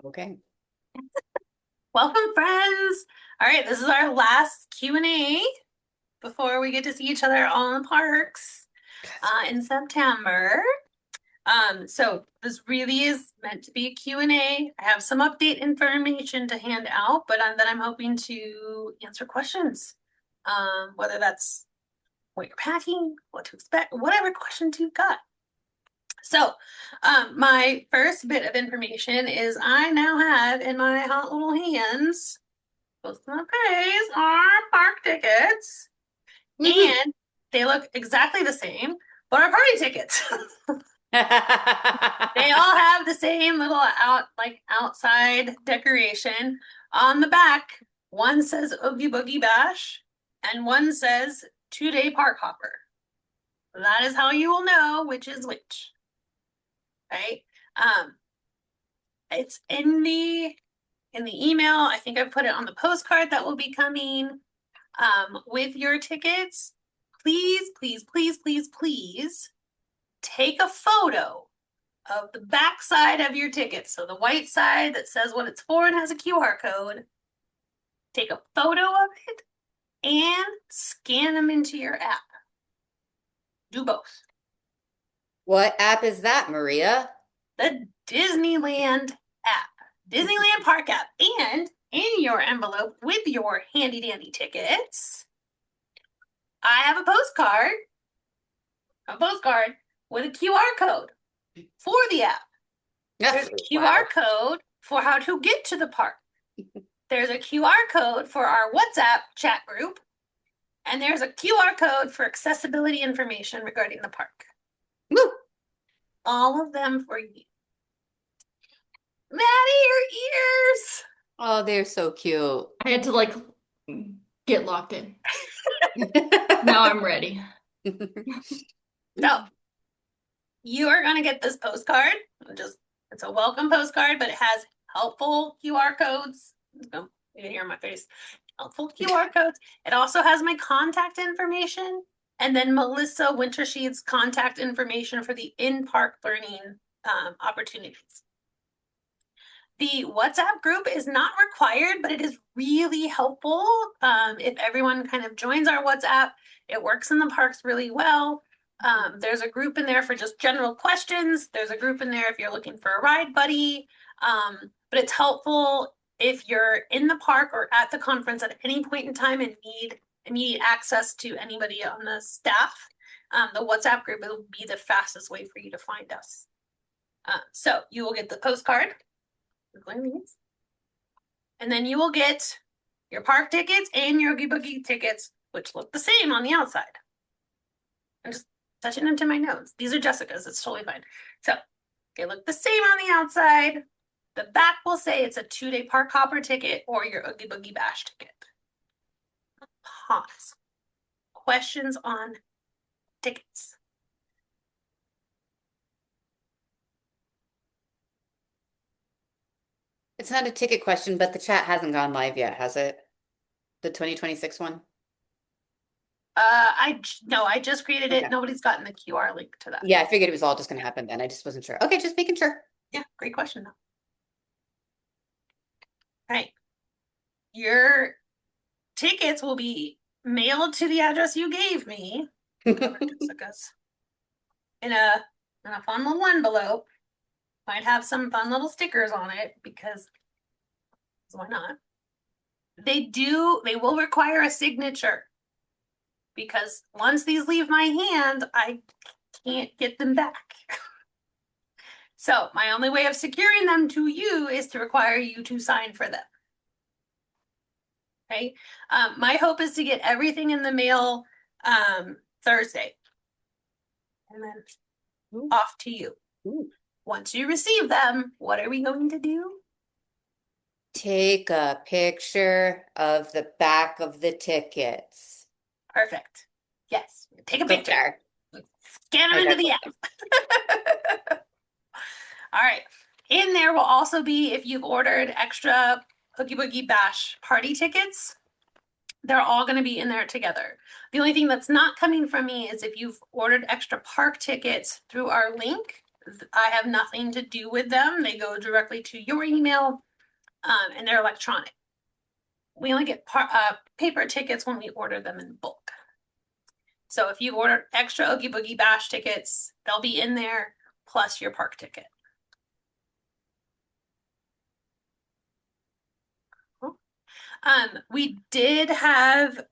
Okay. Welcome, friends. All right, this is our last Q&A before we get to see each other all in the parks in September. So this really is meant to be a Q&A. I have some update information to hand out, but then I'm hoping to answer questions, whether that's what you're packing, what to expect, whatever questions you've got. So, my first bit of information is I now have in my hot little hands both of my pays are park tickets, Woohoo. and they look exactly the same, but are party tickets. They all have the same little outside decoration. On the back, one says Oogie Boogie Bash, and one says 2-day park hopper. That is how you will know which is which, right? It's in the email. I think I put it on the postcard that will be coming with your tickets. Please, please, please, please, please take a photo of the back side of your ticket. So the white side that says what it's for and has a QR code. Take a photo of it and scan them into your app. Do both. What app is that, Maria? The Disneyland app, Disneyland Park app. And in your envelope with your handy dandy tickets, I have a postcard with a QR code for the app. There's a QR code for how to get to the park. There's a QR code for our WhatsApp chat group. And there's a QR code for accessibility information regarding the park. Woo. All of them for you. Maddie, your ears. Oh, they're so cute. I had to get locked in. Now I'm ready. So you are going to get this postcard. It's a welcome postcard, but it has helpful QR codes. You can hear my face. Helpful QR codes. It also has my contact information and then Melissa Wintersheet's contact information for the in-park learning opportunities. The WhatsApp group is not required, but it is really helpful if everyone kind of joins our WhatsApp. It works in the parks really well. There's a group in there for just general questions. There's a group in there if you're looking for a ride buddy. But it's helpful if you're in the park or at the conference at any point in time and need immediate access to anybody on the staff. The WhatsApp group will be the fastest way for you to find us. So you will get the postcard. And then you will get your park tickets and your Oogie Boogie tickets, which look the same on the outside. I'm just touching them to my nose. These are Jessica's. It's totally fine. So they look the same on the outside. The back will say it's a 2-day park hopper ticket or your Oogie Boogie Bash ticket. Pause. Questions on tickets? It's not a ticket question, but the chat hasn't gone live yet, has it? The 2026 one? I just created it. Okay. Nobody's gotten the QR link to that. Yeah, I figured it was all just going to happen then. I just wasn't sure. Okay, just making sure. Yeah, great question though. All right. Your tickets will be mailed to the address you gave me. Jessica's. In a fun little envelope. Might have some fun little stickers on it because why not? They will require a signature because once these leave my hand, I can't get them back. So my only way of securing them to you is to require you to sign for them. Okay. My hope is to get everything in the mail Thursday. And then off to you. Ooh. Once you receive them, what are we going to do? Take a picture of the back of the tickets. Perfect. Yes. Take a picture. Scan them into the app. All right. In there will also be, if you've ordered extra Oogie Boogie Bash party tickets, they're all going to be in there together. The only thing that's not coming from me is if you've ordered extra park tickets through our link, I have nothing to do with them. They go directly to your email, and they're electronic. We only get paper tickets when we order them in bulk. So if you order extra Oogie Boogie Bash tickets, they'll be in there plus your park ticket. We did have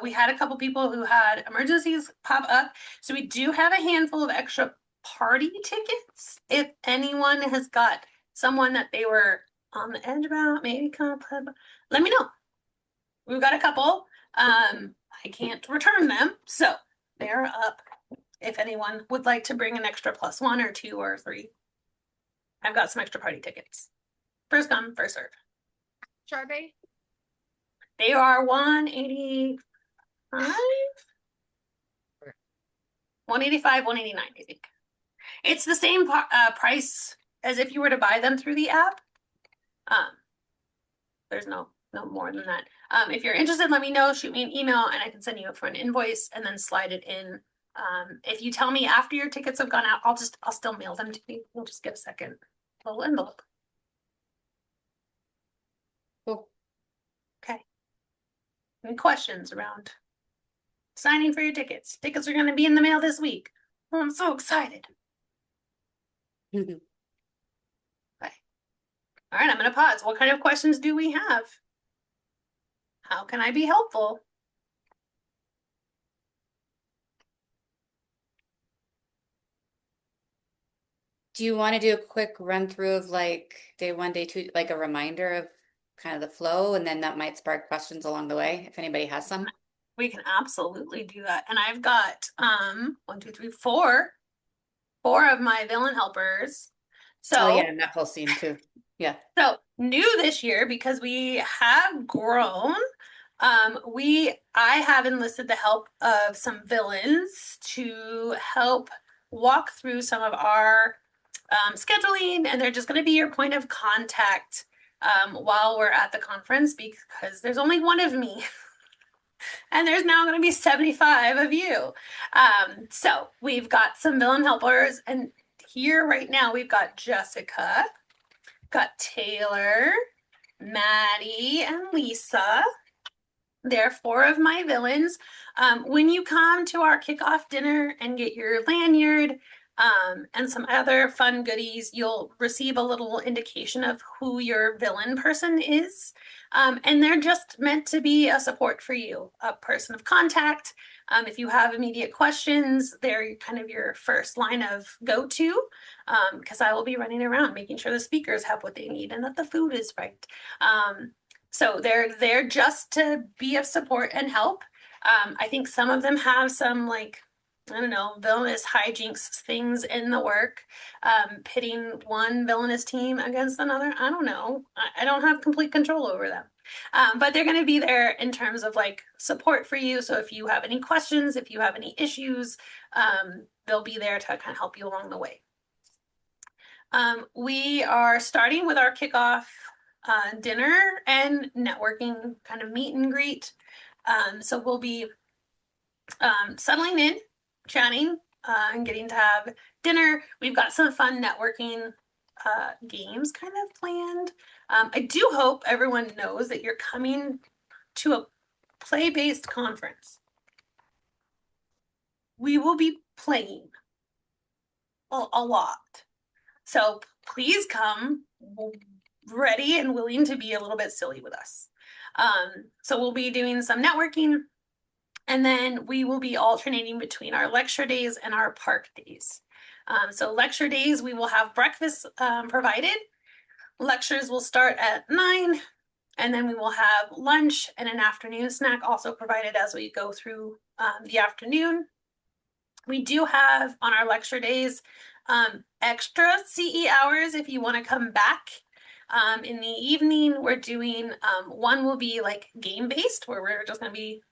we had a couple people who had emergencies pop up. So we do have a handful of extra party tickets. If anyone has got someone that they were on the edge about, maybe come up, let me know. We've got a couple. I can't return them, so they're up. If anyone would like to bring an extra plus 1 or 2 or 3, I've got some extra party tickets. First come, first serve. Charbe? They are 185, 185, 189, I think. It's the same price as if you were to buy them through the app. There's no more than that. If you're interested, let me know. Shoot me an email and I can send you for an invoice and then slide it in. If you tell me after your tickets have gone out, I'll still mail them to you. We'll just get a second little envelope. Cool. Okay. Any questions around signing for your tickets? Tickets are going to be in the mail this week. Oh, I'm so excited. Okay. All right, I'm going to pause. What kind of questions do we have? How can I be helpful? Do you want to do a quick run through of like day 1, day 2, like a reminder of kind of the flow, and then that might spark questions along the way if anybody has some? We can absolutely do that. And I've got 1, 2, 3, 4 of my villain helpers. So Oh yeah, and that whole scene too. Yeah. So new this year, because we have grown, I have enlisted the help of some villains to help walk through some of our scheduling, and they're just going to be your point of contact while we're at the conference, because there's only one of me. And there's now going to be 75 of you. So we've got some villain helpers, and here right now we've got Jessica, got Taylor, Maddie, and Lisa. They're 4 of my villains. When you come to our kickoff dinner and get your lanyard and some other fun goodies, you'll receive a little indication of who your villain person is. And they're just meant to be a support for you, a person of contact. If you have immediate questions, they're kind of your first line of go-to, because I will be running around making sure the speakers have what they need and that the food is right. So they're there just to be of support and help. I think some of them have some, like, I don't know, villainous hijinks things in the work, pitting one villainous team against another. I don't know. I don't have complete control over them. But they're going to be there in terms of like support for you. So if you have any questions, if you have any issues, they'll be there to kind of help you along the way. We are starting with our kickoff dinner and networking kind of meet and greet. So we'll be settling in, chatting, and getting to have dinner. We've got some fun networking games kind of planned. I do hope everyone knows that you're coming to a play-based conference. We will be playing a lot. So please come ready and willing to be a little bit silly with us. So we'll be doing some networking, and then we will be alternating between our lecture days and our park days. So lecture days, we will have breakfast provided. Lectures will start at 9, and then we will have lunch and an afternoon snack also provided as we go through the afternoon. We do have on our lecture days extra CE hours if you want to come back. In the evening, we're doing one will be like game-based, where we're just going to be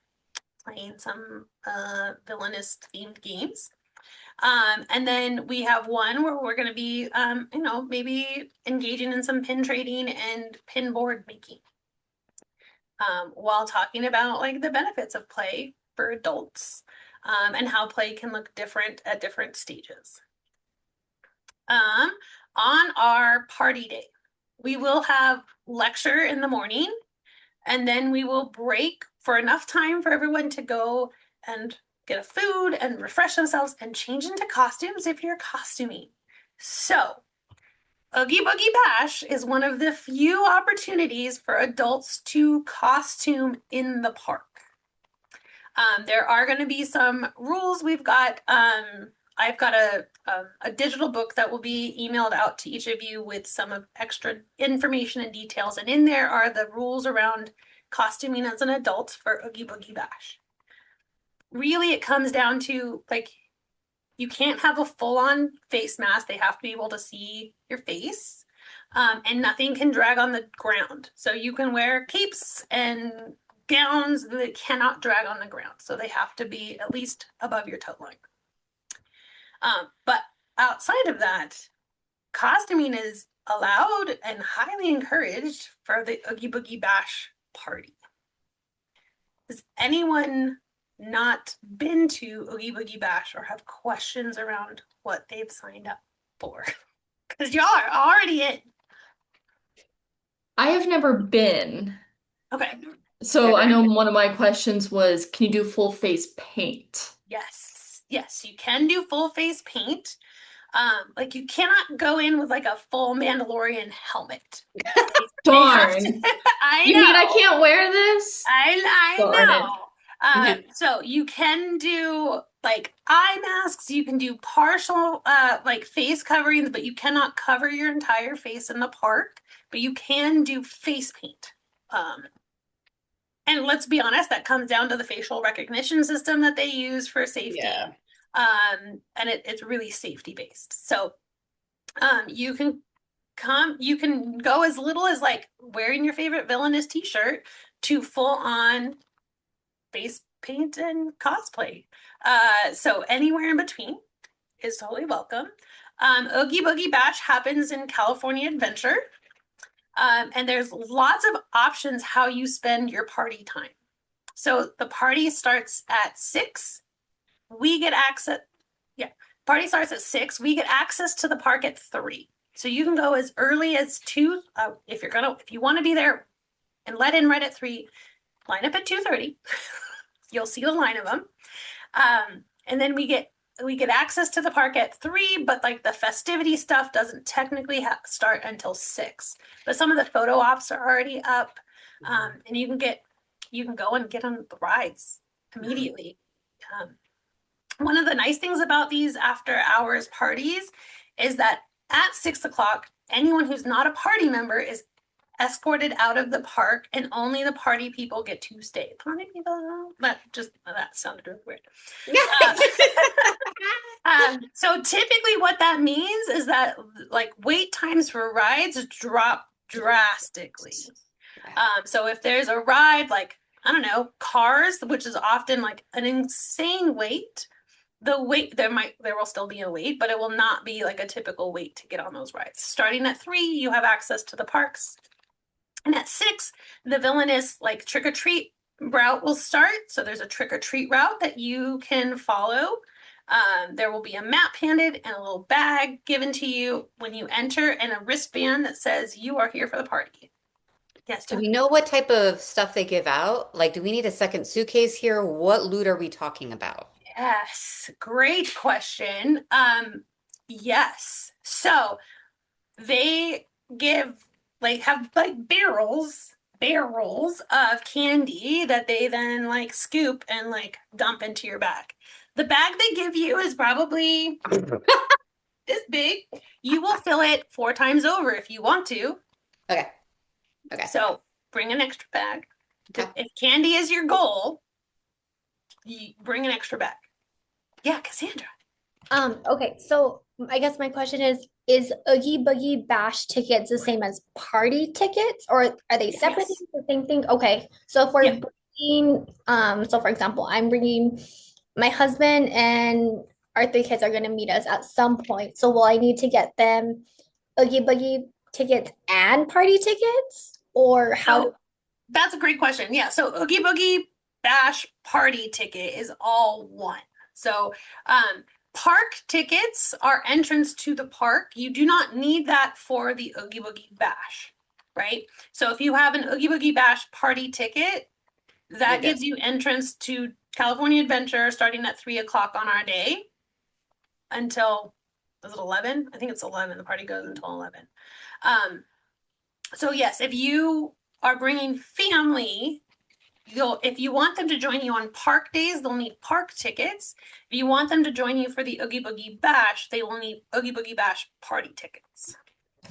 playing some villainous themed games. And then we have one where we're going to be, maybe engaging in some pin trading and pin board making, while talking about like the benefits of play for adults. and how play can look different at different stages. On our party day, we will have lecture in the morning, and then we will break for enough time for everyone to go and get a food and refresh themselves and change into costumes if you're costuming. So, Oogie Boogie Bash is one of the few opportunities for adults to costume in the park. There are going to be some rules. I've got a digital book that will be emailed out to each of you with some of extra information and details. And in there are the rules around costuming as an adult for Oogie Boogie Bash. Really, it comes down to like, you can't have a full-on face mask. They have to be able to see your face. And nothing can drag on the ground. So you can wear capes and gowns that cannot drag on the ground. So they have to be at least above your toe line. But outside of that, costuming is allowed and highly encouraged for the Oogie Boogie Bash party. Has anyone not been to Oogie Boogie Bash or have questions around what they've signed up for? Because y'all are already in. I have never been. Okay. So I know one of my questions was, can you do full face paint? Yes. Yes, you can do full face paint. Like you cannot go in with like a full Mandalorian helmet. Darn. I You know. mean I can't wear this? I Darn it. know. So you can do like eye masks, you can do partial like face coverings, but you cannot cover your entire face in the park, but you can do face paint. And let's be honest, that comes down to the facial recognition system that they use for safety. Yeah. And it's really safety based. So you can go as little as like wearing your favorite villainous t-shirt to full on face paint and cosplay. So anywhere in between is totally welcome. Oogie Boogie Bash happens in California Adventure. And there's lots of options how you spend your party time. So the party starts at 6. We get access. Yeah, party starts at 6. We get access to the park at 3. So you can go as early as 2. If you want to be there and let in right at 3, line up at 2:30. You'll see the line of them. And then we get access to the park at 3, but like the festivity stuff doesn't technically start until 6. But some of the photo ops are already up, and you can go and get on the rides immediately. One of the nice things about these after hours parties is that at 6 o'clock, anyone who's not a party member is escorted out of the park, and only the party people get to stay. Party people, that sounded really weird. So typically what that means is that like wait times for rides drop drastically. So if there's a ride like, I don't know, Cars, which is often like an insane wait, there will still be a wait, but it will not be like a typical wait to get on those rides. Starting at 3, you have access to the parks. And at 6, the villainous like trick-or-treat route will start. So there's a trick-or-treat route that you can follow. There will be a map handed and a little bag given to you when you enter, and a wristband that says you are here for the party. Yes, Do we know what type of stuff they give out? Like, do we need a second suitcase here? What loot are we talking about? Yes, great question. Yes. So they have like barrels of candy that they then like scoop and like dump into your bag. The bag they give you is probably this big. You will fill it 4 times over if you want to. Okay. So bring an extra bag. Okay. If candy is your goal, you bring an extra bag. Yeah, Cassandra. Okay, so I guess my question is Oogie Boogie Bash tickets the same as party tickets, or are they separate Yes. things, the same thing? Okay, so if we're bringing, so for example, I'm bringing my husband and our 3 kids are going to meet us at some point. So will I need to get them Oogie Boogie tickets and party tickets, or how? So that's a great question. Yeah, so Oogie Boogie Bash party ticket is all one. So, park tickets are entrance to the park. You do not need that for the Oogie Boogie Bash, right? So if you have an Oogie Boogie Bash party ticket, that You're good. gives you entrance to California Adventure starting at 3 o'clock on our day until, is it 11? I think it's 11. The party goes until 11. So yes, if you are bringing family, if you want them to join you on park days, they'll need park tickets. If you want them to join you for the Oogie Boogie Bash, they will need Oogie Boogie Bash party tickets.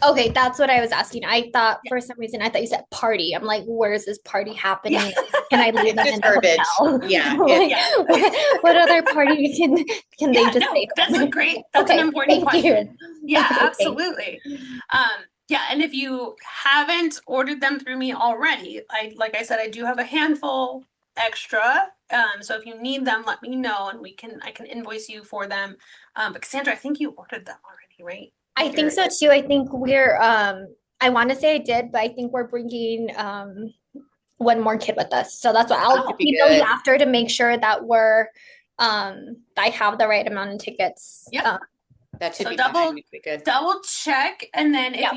Okay, that's what I was asking. I thought Yeah. for some reason I thought you said party. I'm like, where's this party happening? Yeah. Can I leave them Just in the verbiage. hotel? Yeah, Like, yeah. what other party can they Yeah, just no, stay that's home? a great, that's an Okay, important thank you. question. Yeah, Okay, thanks. absolutely. Yeah, and if you haven't ordered them through me already, like I said, I do have a handful extra. So if you need them, let me know and I can invoice you for them. But Cassandra, I think you ordered them already, right? I think so too. I think we're I want to say I did, but I think we're bringing one more kid with us. So that's why I'll should be email you good. after to make sure that I have the right amount of tickets. Yep. That should So be double- fine. Be good. Double check, and then Yeah.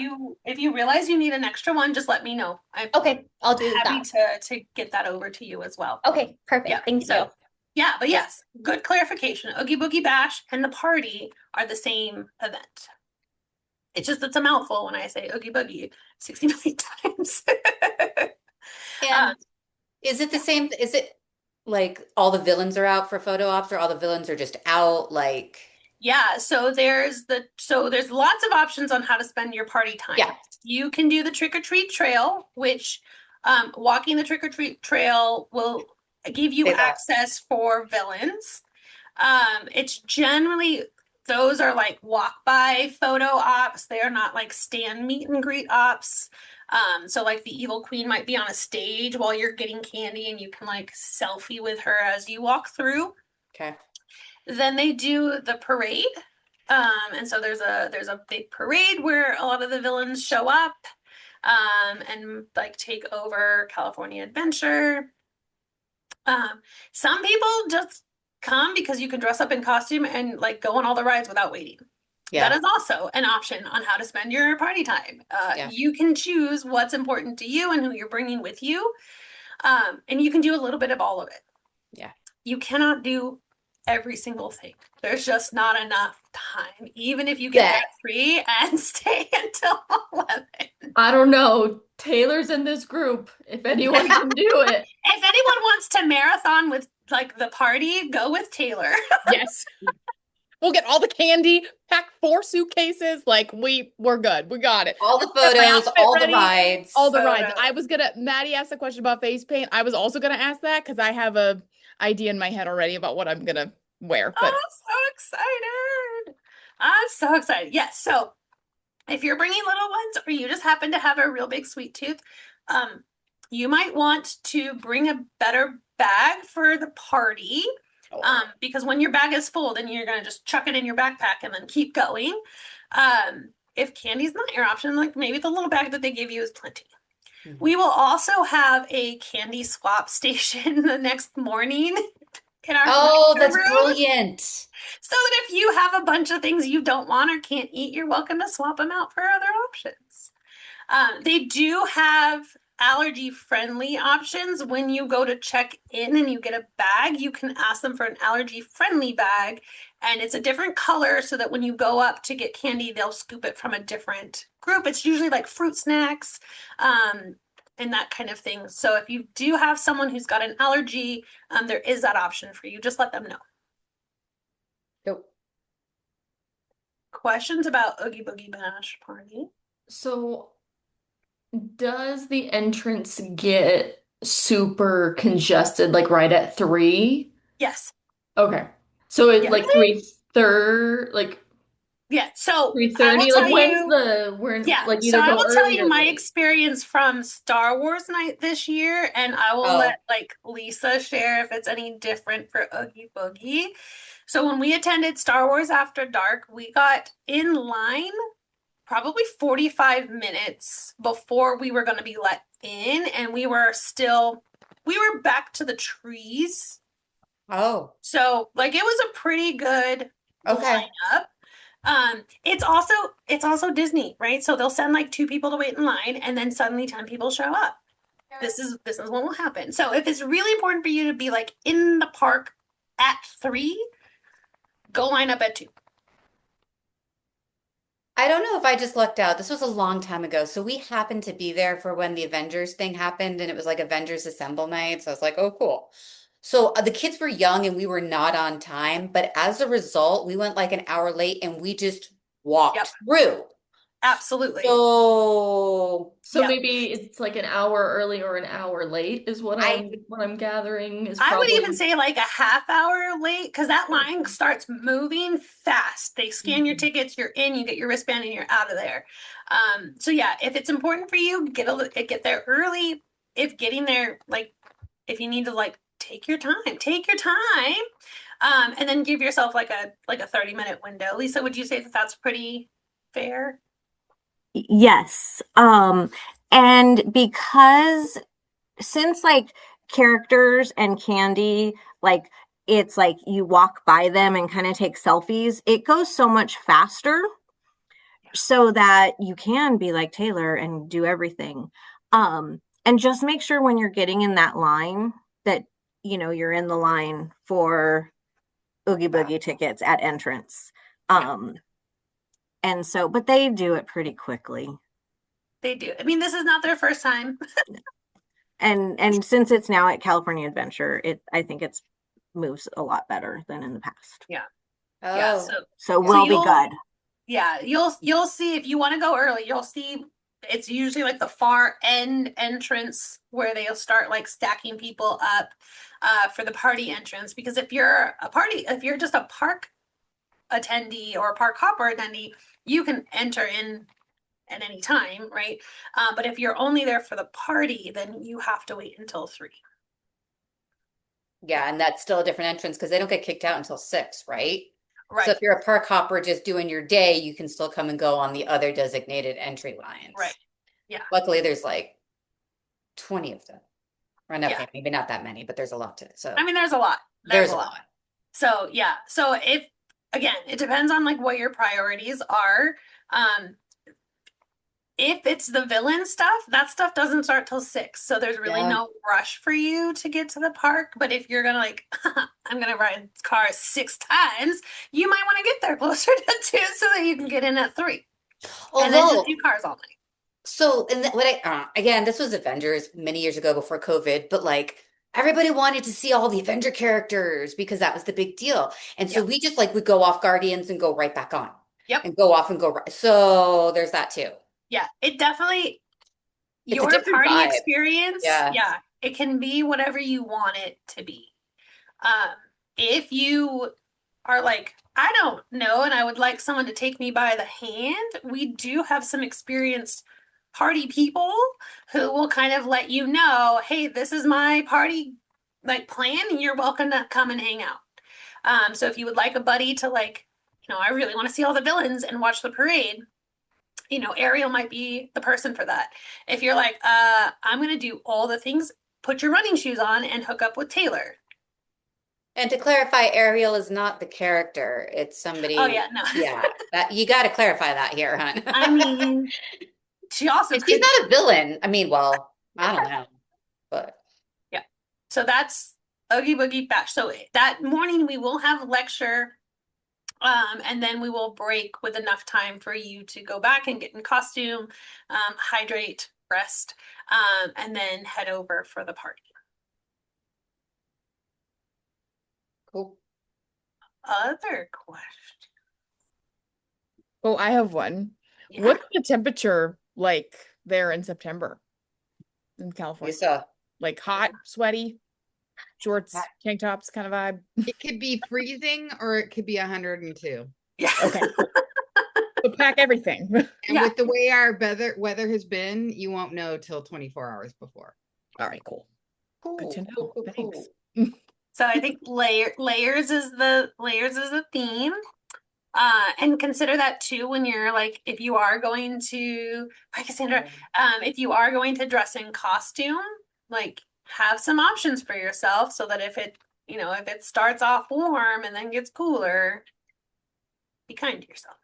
if you realize you need an extra one, just let me know. I'm Okay, I'll do happy that. to get that over to you as well. Okay, perfect. Yeah, Thank so- you. Yeah, but yes, good clarification. Oogie Boogie Bash and the party are the same event. It's a mouthful when I say Oogie Boogie 60 million times. And is it the same? Is it like all the villains are out for photo ops, or all the villains are just out? Like, Yeah, so there's lots of options on how to spend your party time. Yeah. You can do the trick or treat trail, which walking the trick or treat trail will give you Say that. access for villains. It's generally those are like walk by photo ops. They are not like stand meet and greet ops. So like the evil queen might be on a stage while you're getting candy and you can like selfie with her as you walk through. okay. Then they do the parade. And so there's a big parade where a lot of the villains show up and like take over California Adventure. Some people just come because you can dress up in costume and like go on all the rides without waiting. Yeah. That is also an option on how to spend your party time. Yeah. You can choose what's important to you and who you're bringing with you. And you can do a little bit of all of it. Yeah. You cannot do every single thing. There's just not enough time, even if you get Yeah. there at 3 and stay until 11. I don't know. Taylor's in this group. If anyone can do it. If anyone wants to marathon with like the party, go with Taylor. Yes. We'll get all the candy, pack 4 suitcases. Like we're good. We got it. All the Get my photos, outfit all ready, the rides. all the Photos. rides. Maddie asked a question about face paint. I was also gonna ask that because I have a idea in my head already about what I'm gonna wear. Oh, But I'm so excited. I'm so excited. Yes. So if you're bringing little ones or you just happen to have a real big sweet tooth, you might want to bring a better bag for the party. Because when your bag is full, then you're going to just chuck it in your backpack and then keep going. If candy's not your option, like maybe the little bag that they give you is plenty. Mhm. We will also have a candy swap station the next morning in our Oh, lecture that's room. brilliant. So that if you have a bunch of things you don't want or can't eat, you're welcome to swap them out for other options. They do have allergy-friendly options. When you go to check in and you get a bag, you can ask them for an allergy-friendly bag, and it's a different color so that when you go up to get candy, they'll scoop it from a different group. It's usually like fruit snacks, and that kind of thing. So if you do have someone who's got an allergy, there is that option for you. Just let them know. Nope. Questions about Oogie Boogie Bash party? So, does the entrance get super congested like right at 3? Yes. Okay. So it's Yeah. like 3:30, like Yeah. So I 3:30. will tell Like when's you. Yeah, like so either I go will tell early you or my late? experience from Star Wars night this year, and I will Oh. let like Lisa share if it's any different for Oogie Boogie. So when we attended Star Wars After Dark, we got in line probably 45 minutes before we were going to be let in, and we were back to the trees Oh, So like it was a pretty good okay. lineup. It's also Disney, right? So they'll send like 2 people to wait in line and then suddenly 10 people show up. This is what will happen. So if it's really important for you to be like in the park at 3, go line up at 2. I don't know if I just lucked out. This was a long time ago. So we happened to be there for when the Avengers thing happened, and it was like Avengers Assemble night. So I was like, oh, cool. So the kids were young and we were not on time, but as a result, we went like an hour late and we just Yep, walked through. absolutely. So So Yep. maybe it's like an hour early or an hour late is I what I'm gathering is I would even probably. say like a half hour late because that line starts moving fast. They scan your Mhm. tickets, you're in, you get your wristband, and you're out of there. So yeah, if it's important for you, get there early. If getting there, like, if you need to like take your time, take your time, and then give yourself like a 30-minute window. Lisa, would you say that that's pretty fair? Yes. And because since like characters and candy, like it's like you walk by them and kind of take selfies, it goes so much faster so that you can be like Taylor and do everything. And just make sure when you're getting in that line that you're in the line for Oogie Boogie tickets at entrance. Yeah, Um, and so, but they do it pretty quickly. they do. I mean, this is not their first time. And since it's now at California Adventure, I think it's moves a lot better than in the past. Yeah. Yeah. oh So yeah. we'll be good. Yeah, you'll see if you want to go early, you'll see it's usually like the far end entrance where they'll start like stacking people up for the party entrance. Because if you're just a park attendee or a park hopper attendee, you can enter in at any time, right? But if you're only there for the party, then you have to wait until 3. Yeah, and that's still a different entrance because they don't get kicked out until 6, right? So Right, if you're a park hopper just doing your day, you can still come and go on the other designated entry right. lines. Yeah. Luckily, there's like 20 of them. Or no, Yeah. okay, maybe not that many, but there's a lot to it. So I mean, there's a lot. there's a lot. So yeah. So if again, it depends on like what your priorities are. Um, if it's the villain stuff, that stuff doesn't start till 6. So there's really Yeah. no rush for you to get to the park. But if you're gonna like, I'm gonna ride cars 6 times, you might want to get there closer to 2 so that you can get in at 3. And then just Although, do cars all night. so and what again, this was Avengers many years ago before COVID, but like everybody wanted to see all the Avenger characters because that was the big deal. And so Yep. we just like would go off Guardians and go right back on. Yep. And go off and go right. So there's that too. Yeah. It definitely It's a your different party vibe. experience, Yeah. yeah, it can be whatever you want it to be. Um, if you are like, I don't know, and I would like someone to take me by the hand, we do have some experienced party people who will kind of let you know, hey, this is my party like plan, and you're welcome to come and hang out. So if you would like a buddy to like, I really want to see all the villains and watch the parade, Ariel might be the person for that. If you're like, I'm gonna do all the things, put your running shoes on and hook up with Taylor. And to clarify, Ariel is not the character. It's somebody. Oh yeah, no. Yeah, that you got to clarify that here, hon. I mean, she also And she's could. not a villain. I mean, well, I don't know, but Yeah. So that's Oogie Boogie Bash. So that morning we will have lecture. And then we will break with enough time for you to go back and get in costume, hydrate, rest, and then head over for the party. cool. Other question. Oh, I have one. Yeah. What's the temperature like there in September in California? Lisa, Like hot, sweaty, shorts, Hot. tank tops kind of vibe? It could be freezing or it could be 102. Yeah. Okay. So pack everything. And Yeah. with the way our weather has been, you won't know till 24 hours before. All right, cool. Good to cool, know. Thanks. So I think layers is the theme. And consider that too when you're like, if you are going to, hi Cassandra, if you are going to dress in costume, like have some options for yourself so that if it, if it starts off warm and then gets cooler, be kind to yourself.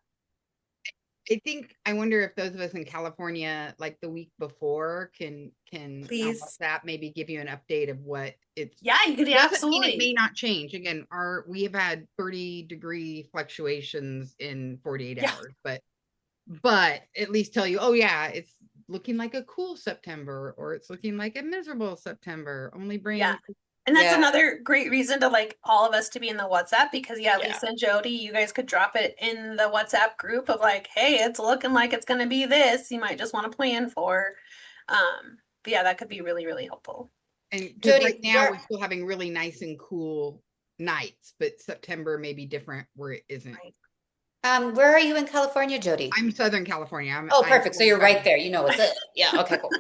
I wonder if those of us in California, like the week before, can on Please. WhatsApp maybe give you an update of what it's. Yeah, you could Doesn't mean it may absolutely. not change. Again, we have had 30-degree fluctuations in 48 Yeah. hours, but at least tell you, oh yeah, it's looking like a cool September, or it's looking like a miserable September. Only bring Yeah. And that's Yeah. another great reason to like all of us to be in the WhatsApp because Yeah. Lisa and Jody, you guys could drop it in the WhatsApp group of like, hey, it's looking like it's gonna be this. You might just want to plan for. But yeah, that could be really, really helpful. And because Jody, right now we're where still having really nice and cool nights, but September may be different where it isn't. Right. where are you in California, Jody? I'm Southern California. Oh, perfect. So you're right there. You know what's it. Yeah, okay, cool.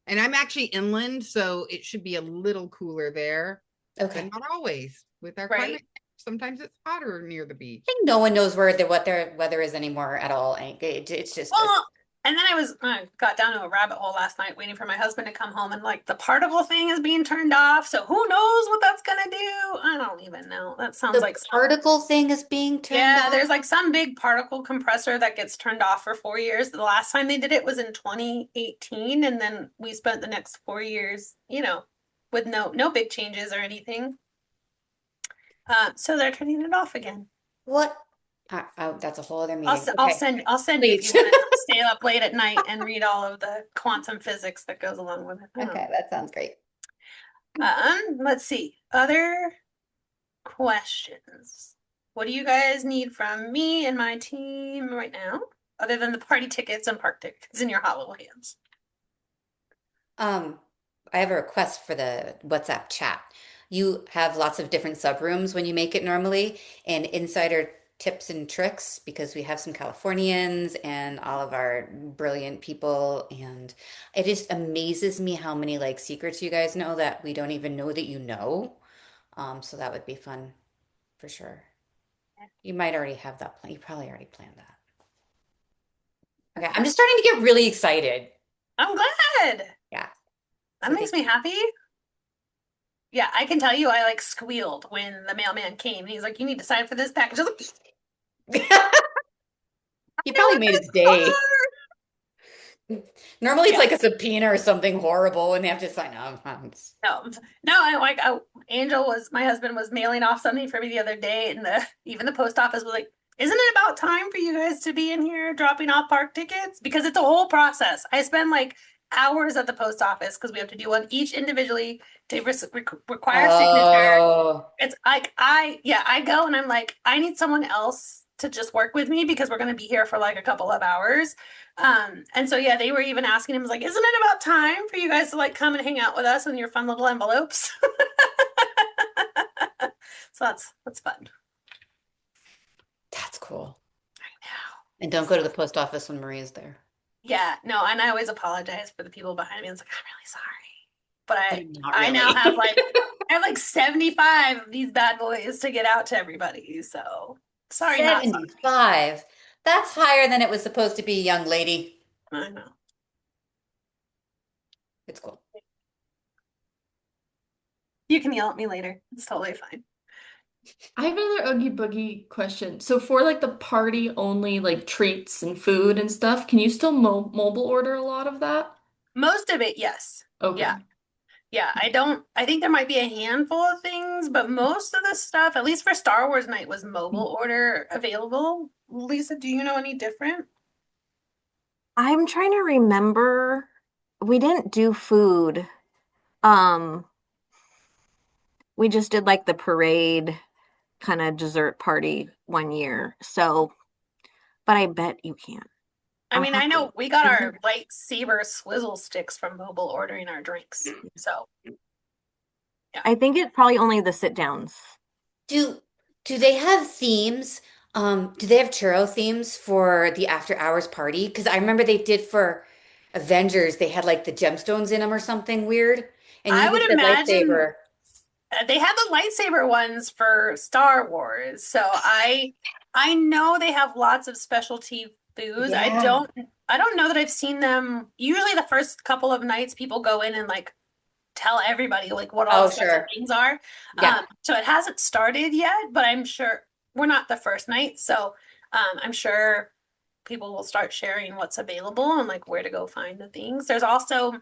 And I'm actually inland, so it should be a little cooler there, Okay. but not always. With our Right. climate, sometimes it's hotter near the beach. I think no one knows what their weather is anymore at all. It's just Well, and then I got down to a rabbit hole last night waiting for my husband to come home and like the particle thing is being turned off. So who knows what that's gonna do? I don't even know. That sounds the like particle thing is being turned yeah, off. there's like some big particle compressor that gets turned off for 4 years. The last time they did it was in 2018, and then we spent the next 4 years, with no big changes or anything. So they're turning it off again. What? That's a whole other meeting. I'll Okay. send you if Please. you want to stay up late at night and read all of the quantum physics that goes along with it. Okay, that sounds great. Let's see. Other questions. What do you guys need from me and my team right now, other than the party tickets and park tickets in your hollow hands? I have a request for the WhatsApp chat. You have lots of different subrooms when you make it normally, and insider tips and tricks because we have some Californians and all of our brilliant people, and it just amazes me how many like secrets you guys know that we don't even know that you know. So that would be fun for sure. You might already have that plan. You probably already planned that. Okay, I'm just starting to get really excited. I'm glad. Yeah. That So makes me happy. Yeah, I can tell you I like squealed when the mailman came and he's like, you need to sign for this package. I was like, He probably made his day. Normally it's like a subpoena or something horrible and they have to sign off. No, my husband was mailing off something for me the other day, and even the post office was like, "Isn't it about time for you guys to be in here dropping off park tickets?" Because it's a whole process. I spend like hours at the post office because we have to do one each individually to require a signature. Oh, It's like I go and I'm like, I need someone else to just work with me because we're going to be here for like a couple of hours. And so yeah, they were even asking him like, isn't it about time for you guys to like come and hang out with us in your fun little envelopes? So that's fun. that's cool. I know. And don't go to the post office when Maria's there. Yeah, no, and I always apologize for the people behind me. It's like, I'm really sorry. But Not I now really. have like 75 of these bad boys to get out to everybody. So sorry, not sorry. 75. That's higher than it was supposed to be, young lady. I know. It's cool. You can yell at me later. It's totally fine. I have another Oogie Boogie question. So for like the party only like treats and food and stuff, can you still mobile order a lot of that? Most of it, yes. Okay. Yeah, I think there might be a handful of things, but most of the stuff, at least for Star Wars night, was mobile order available. Lisa, do you know any different? I'm trying to remember. We didn't do food. We just did like the parade kind of dessert party one year. So, but I bet you can. I mean, I know we got Mhm. our lightsaber swizzle sticks from mobile ordering our drinks. So I think it's probably only the sit downs. Do they have themes? Do they have churro themes for the after hours party? Because I remember they did for Avengers, they had like the gemstones in them or something weird. And I you would get the imagine lightsaber. they had the lightsaber ones for Star Wars. So I know they have lots of specialty foods. I Yeah. don't know that I've seen them. Usually the first couple of nights people go in and like tell everybody like what all Oh, the special sure. things are. Yeah. So it hasn't started yet, but I'm sure we're not the first night. So I'm sure people will start sharing what's available and like where to go find the things. There's also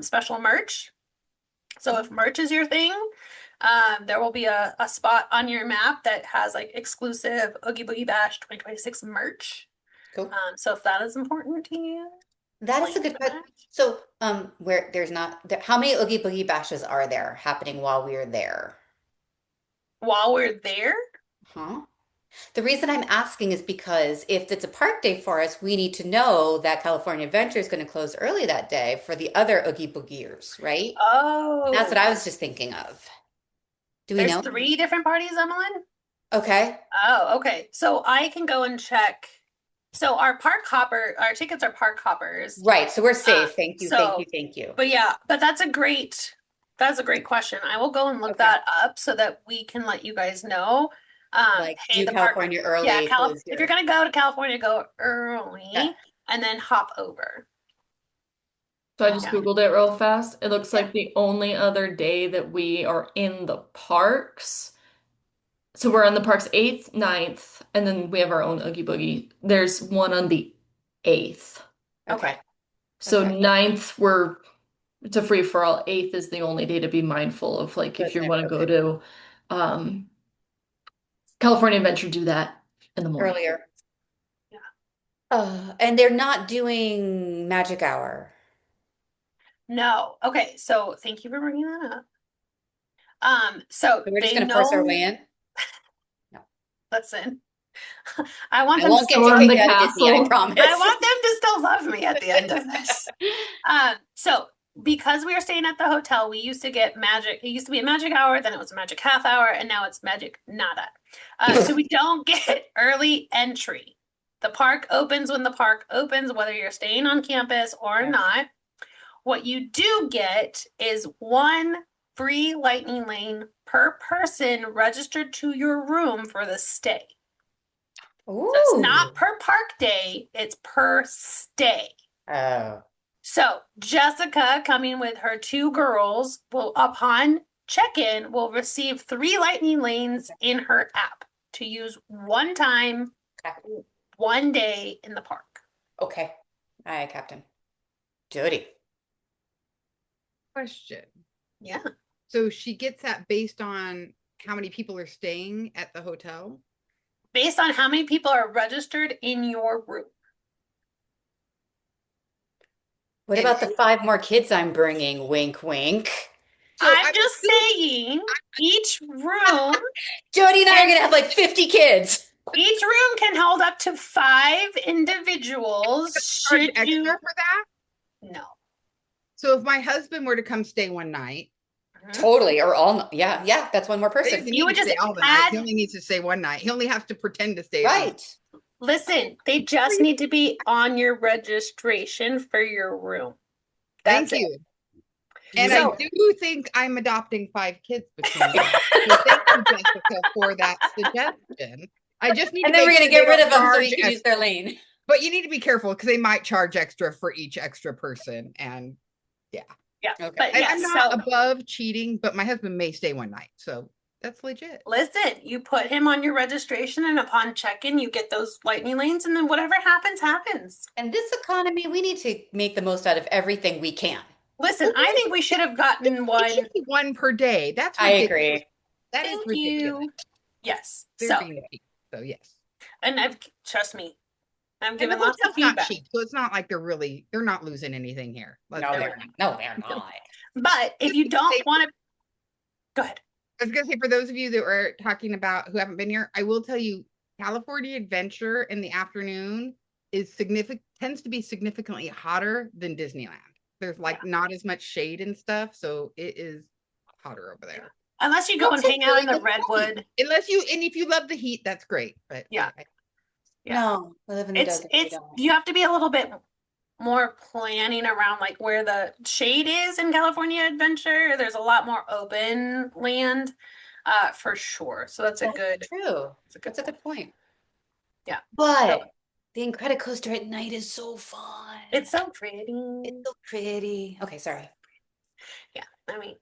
special merch. So if merch is your thing, there will be a spot on your map that has like exclusive Oogie Boogie Bash 2026 merch. Cool. So if that is important to you, That is a plan good for question. that. So, where there's not there, how many Oogie Boogie Bashes are there happening while we're there? While we're there, Huh? The reason I'm asking is because if it's a park day for us, we need to know that California Adventure is going to close early that day for the other Oogie Boogiers, right? That's what oh, I was just thinking of. Do we there's know? 3 different parties, Emmeline. Okay. Oh, okay. So I can go and check. So our tickets are park hoppers. Right. So we're safe. Thank you. Thank you. So, Thank you. but yeah, but that's a great question. I will go and look Okay. that up so that we can let you guys know. Like Hey, do the park, California yeah, early, close if you're here. gonna go to California, go Okay. early and then hop over. So I just Yeah. Googled it real fast. It looks Yeah. like the only other day that we are in the parks. So we're on the parks 8th, 9th, and then we have our own Oogie Boogie. There's one on the 8th. Okay. So Okay. 9th, it's a free for all. 8th is the only day to be mindful of, like if Good you night. want to go Okay. to California Adventure, do that in the morning. Earlier. Yeah. And they're not doing magic hour. No. Okay. So thank you for bringing that up. So So we're just they gonna force our way know, in? No. listen, I want I them to won't get still, you Storm kicked the out of Disney, I castle. promise. I want them to still love me at the end of this. So because we are staying at the hotel, we used to get magic. It used to be a magic hour, then it was a magic half hour, and now it's magic nada. So we don't get early entry. The park opens when the park opens, whether you're staying on campus or Yeah. not. What you do get is one free lightning lane per person registered to your room for the stay. So it's not Ooh. per park day, it's per stay. Oh. So Jessica, coming with her 2 girls, will upon check-in will receive 3 lightning lanes in her app to use one time, Okay. one day in the park. Okay. Aye, Captain. Jody. Question. Yeah. So she gets that based on how many people are staying at the hotel? Based on how many people are registered in your room. What And about the 5 more kids I'm bringing? Wink, wink. so I'm I'm just saying each room Jody and I are gonna have like 50 kids. can hold up to 5 individuals. charge Should extra you for that. no. So if my husband were to come stay one night, Totally. Or all, yeah, yeah, that's one more he doesn't person. You need would to just stay all the night. add, He only needs to stay one night. He only has to pretend to stay at least. Right. listen, they just need to be on your registration for your room. Thank That's it. you. And So- I do think I'm adopting 5 kids between us. So thank you, Jessica, for that suggestion. I just need And to then we're make gonna sure get they rid don't of them so charge we can use extra. their lane. But you need to be careful because they might charge extra for each extra person. And Yeah. Okay. But and yeah, I'm not so above cheating, but my husband may stay one night. So that's legit. listen, you put him on your registration and upon check-in, you get those lightning lanes and then whatever happens, happens. In this economy, we need to make the most out of everything we can. Listen, I think we should have gotten It one. should be one per day. That's I ridiculous. agree. That is Thank ridiculous. you. Yes. They're So, being cheap. So yes. and trust me, I'm And the giving lots of hotel's not feedback. cheap, so it's not like they're not losing anything here. No, Let's be they're honest. not. No, they're not. But if you don't want to, go ahead. I was gonna say, for those of you that were talking about who haven't been here, I will tell you, California Adventure in the afternoon tends to be significantly hotter than Disneyland. There's like not as much shade and stuff, so it is hotter over there. Unless you go and Also hang out in really the good coffee. redwood. If you love the heat, that's great. But Yeah. Yeah. No, we live in the desert. We It's don't. you have to be a little bit more planning around like where the shade is in California Adventure. There's a lot more open land, for sure. So that's a That's good. true. That's a good. That's a good point. Yeah. But the Incredicoaster at night is so fun. It's so pretty. It's so pretty. Okay, sorry. Yeah, I mean,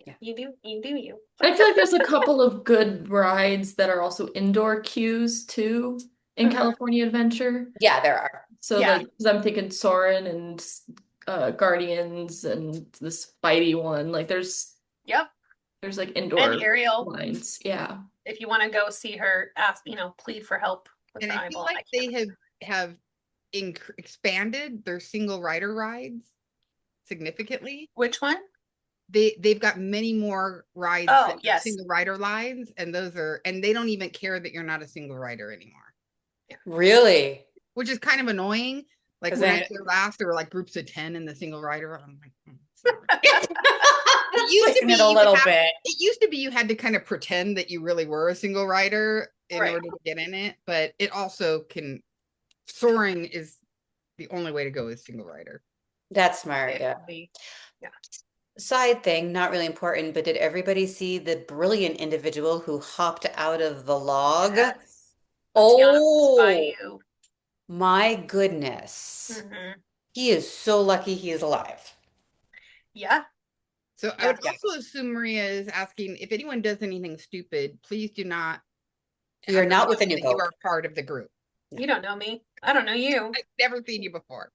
Yeah. you do you. I feel like there's a couple of good rides that are also indoor queues too in Mhm. California Adventure. Yeah, there are. So Yeah. like, because I'm thinking Soarin' and Guardians and the Spidey one. Like Yep. there's like And indoor Ariel, lines. Yeah. if you want to go see her, ask, plead for help with And her I feel eyeball. like they have expanded their single rider rides significantly. Which one? They've got many more rides Oh, that are yes. single rider lines, and they don't even care that you're not a single rider anymore, Really? which is kind of annoying. Like 'Cause when I then- was there last, there were like groups of 10 in the single rider. I'm like, sorry. That's used to pushing be it a you would little have- bit. It used to be you had to kind of pretend that you really were a single rider in Right. order to get in it, but it also can. Soaring is the only way to go is single rider. That's smart, yeah. Definitely. Side thing, not really important, but did everybody see the brilliant individual who hopped out of the log? Yes. Oh, Bayou. my goodness. Mhm. He is so lucky he is alive. Yeah. So I Yeah. would also assume Maria is asking if anyone does anything stupid, please do not. We are not with a assume new that you hope. are part of the group. You don't know me. I don't know you. I've never seen you before.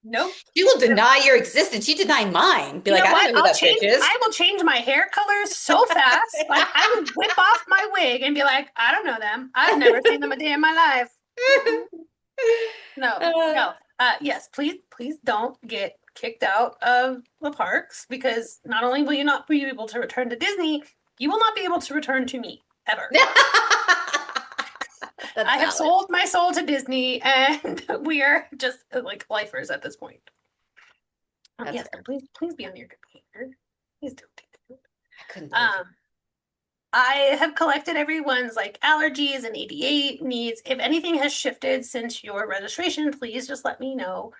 Nope. She will deny your existence. You deny mine. Be You like, know I what? don't know who that bitch is. I will change my hair color so fast. Like I would whip off my wig and be like, I don't know them. I've never seen them a day in my life. No. Yes, please don't get kicked out of the parks, because not only will you not be able to return to Disney, you will not be able to return to me ever. That's I have valid. sold my soul to Disney, and we are just like lifers at this point. That's Yes, fair. but please be on your good behavior. Please don't take it. I couldn't believe it. I have collected everyone's like allergies and ADA needs. If anything has shifted since your registration, please just let me know.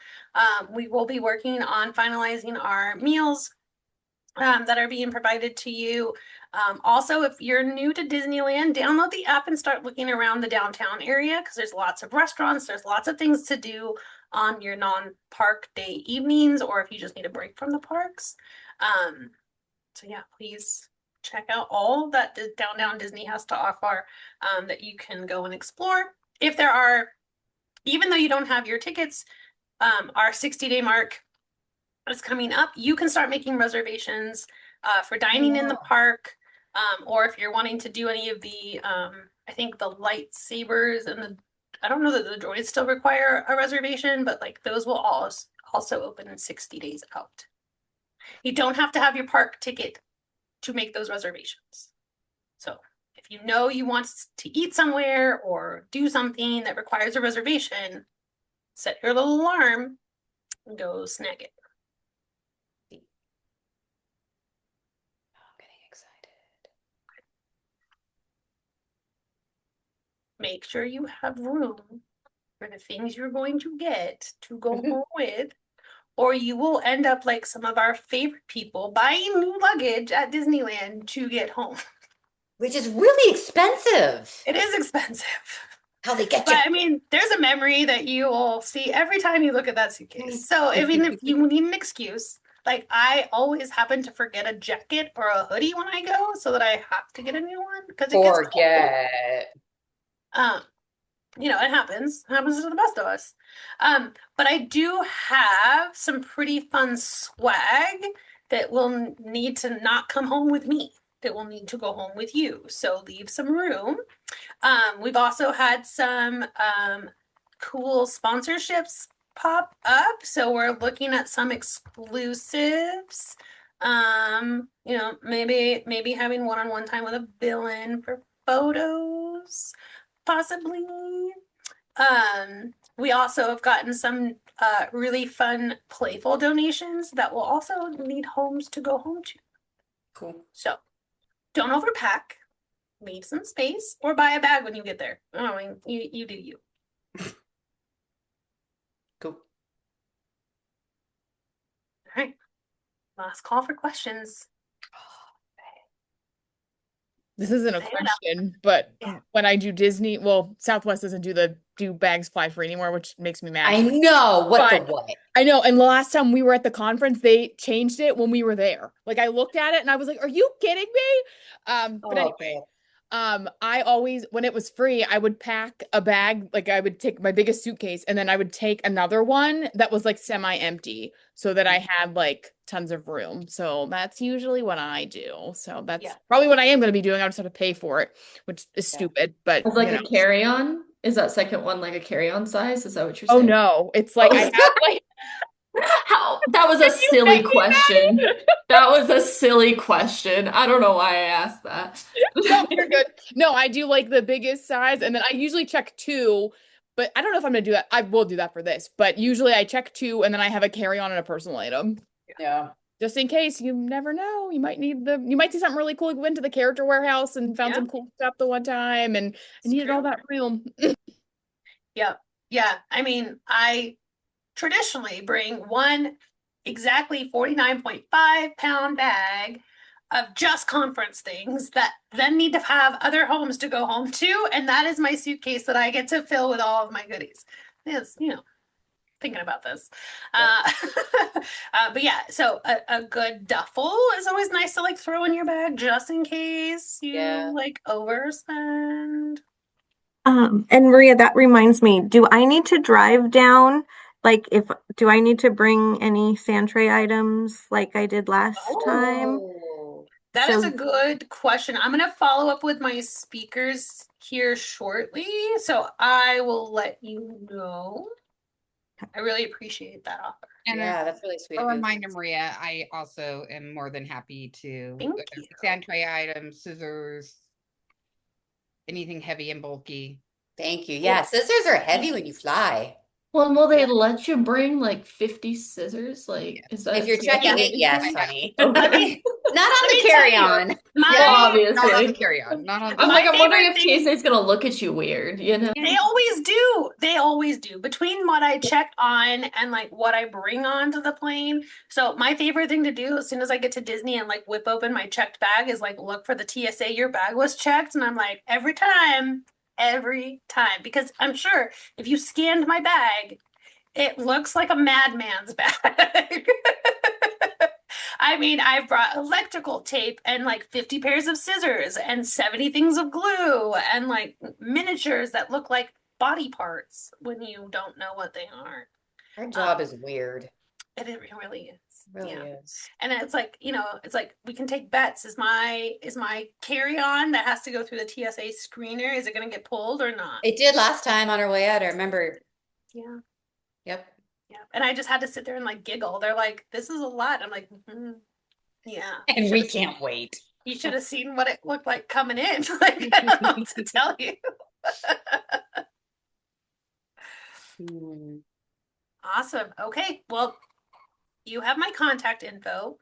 We will be working on finalizing our meals that are being provided to you. Also, if you're new to Disneyland, download the app and start looking around the downtown area, because there's lots of restaurants, there's lots of things to do on your non-park day evenings, or if you just need a break from the parks. So yeah, please check out all that Downtown Disney has to offer, that you can go and explore. If there are, even though you don't have your tickets, our 60-day mark is coming up. You can start making reservations for dining in the park, or if you're wanting to do any of the, I think the lightsabers and I don't know that the droids still require a reservation, but like those will also open in 60 days out. You don't have to have your park ticket to make those reservations. So if you know you want to eat somewhere or do something that requires a reservation, set your little alarm and go snag it. I'm getting excited. Make sure you have room for the things you're going to get to go home with, or you will end up like some of our favorite people buying new luggage at Disneyland to get home. Which is really expensive. It is expensive. How they get But you. I mean, there's a memory that you will see every time you look at that suitcase. So I mean, if you need an excuse, like I always happen to forget a jacket or a hoodie when I go, so that I have to get a new one because it gets cold. Forget. It happens. It happens to the best of us. But I do have some pretty fun swag that will need to not come home with me, that will need to go home with you. So leave some room. We've also had some cool sponsorships pop up. So we're looking at some exclusives. Maybe having one-on-one time with a villain for photos, possibly. We also have gotten some really fun, playful donations that will also need homes to go home to. Cool. So don't overpack. Leave some space, or buy a bag when you get there. I mean, you do you. Cool. All right. Last call for questions. This isn't a Fair enough. question, but Yeah. when I do Disney, Southwest doesn't do the do bags fly free anymore, which makes me I mad. know what the But what. I know. And last time we were at the conference, they changed it when we were there. Like I looked at it and I was like, "Are you kidding me?" But Oh, anyway, I always, when it was free, I would pack a bag, like I would take my biggest suitcase and then I would take another one that was like semi-empty so that I had like tons of room. So that's usually what I do. So that's Yeah. probably what I am going to be doing. I'll just have to pay for it, which is Yeah. stupid, but As like you a know. carry-on? Is that second one like a carry-on size? Is that what you're Oh saying? no, it's like I Oh. have like How? That was a you pay silly me, question. Maddie? That was a silly question. I don't know why I asked that. No, you're good. No, I do like the biggest size, and then I usually check two, but I don't know if I'm gonna do that. I will do that for this, but usually I check two, and then I have a carry-on and a personal item. Yeah. Just in case, you never know. You might see something really cool. We went to the character warehouse and found Yeah. some cool stuff the one time, and I It's needed all true. that room. Yep. Yeah. I mean, I traditionally bring one exactly 49.5 pound bag of just conference things that then need to have other homes to go home to. And that is my suitcase that I get to fill with all of my goodies. Yes, thinking about this. But yeah, so a good duffel is always nice to like throw in your bag just in case you Yeah. like overspend. And Maria, that reminds me, do I need to drive down? Like, do I need to bring any sand tray items like I did last time? Oh. That is So, a good question. I'm going to follow up with my speakers here shortly, so I will let you know. I really appreciate that offer. And Yeah, that's really sweet a of you. reminder, Maria, I also am more than happy to Thank you. sand tray items, scissors, anything heavy and bulky. Thank you. Yeah, scissors are heavy when you fly. Well, will they Yeah. let you bring like 50 scissors? Like, is that If you're TSA checking it, yes, anything? honey. Let Okay. me Not on let the me tell you, carry-on. Yeah, Well, my not on the obviously. carry-on, not on the I'm my like, I'm wondering favorite if thing. TSA is gonna look at you weird, you know? They always do. They always do. Between what I check on and like what I bring onto the plane. So my favorite thing to do as soon as I get to Disney and like whip open my checked bag is like look for the TSA, your bag was checked. And I'm like, every time, because I'm sure if you scanned my bag, it looks like a madman's bag. I mean, I've brought electrical tape and like 50 pairs of scissors and 70 things of glue and like miniatures that look like body parts when you don't know what they are. Our job is weird. It really is. It really Yeah. is. And it's like, it's like we can take bets. Is my carry-on that has to go through the TSA screener, is it gonna get pulled or not? It did last time on our way out. I remember. Yeah. Yep. Yeah. And I just had to sit there and like giggle. They're like, this is a lot. I'm like, yeah. And we can't wait. You should have seen what it looked like coming in. Like, I don't know what to tell you. Hmm. Awesome. Okay. Well, you have my contact info.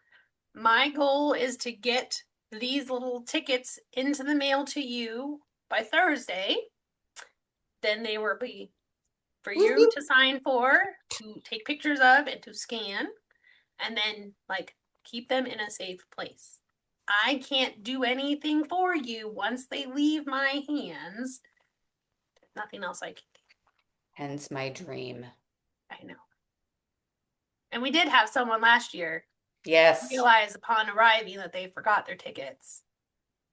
My goal is to get these little tickets into the mail to you by Thursday. Then they will be for you to sign for, to take pictures of, and to scan, and then like keep them in a safe place. I can't do anything for you once they leave my hands. There's nothing else I can do. Hence my dream. I know. And we did have someone last year Yes. realize upon arriving that they forgot their tickets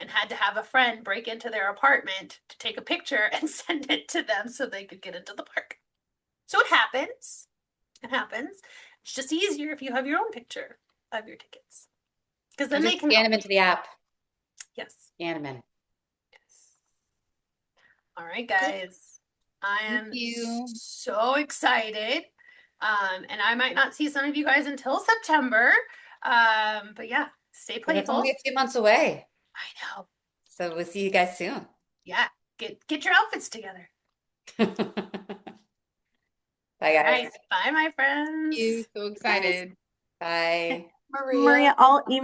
and had to have a friend break into their apartment to take a picture and send it to them so they could get into the park. So it happens. It happens. It's just easier if you have your own picture of your tickets. Because then they can scan them into the app. Yes. Scan them in. Yes. All right, guys. I am Thank you. so excited. And I might not see some of you guys until September. But yeah, stay But it's playful. only a few months away. I know. So we'll see you guys soon. Yeah. Get your outfits together. Bye, All guys. right. Bye, my friends. Thank you. So excited. Bye. Maria, I'll email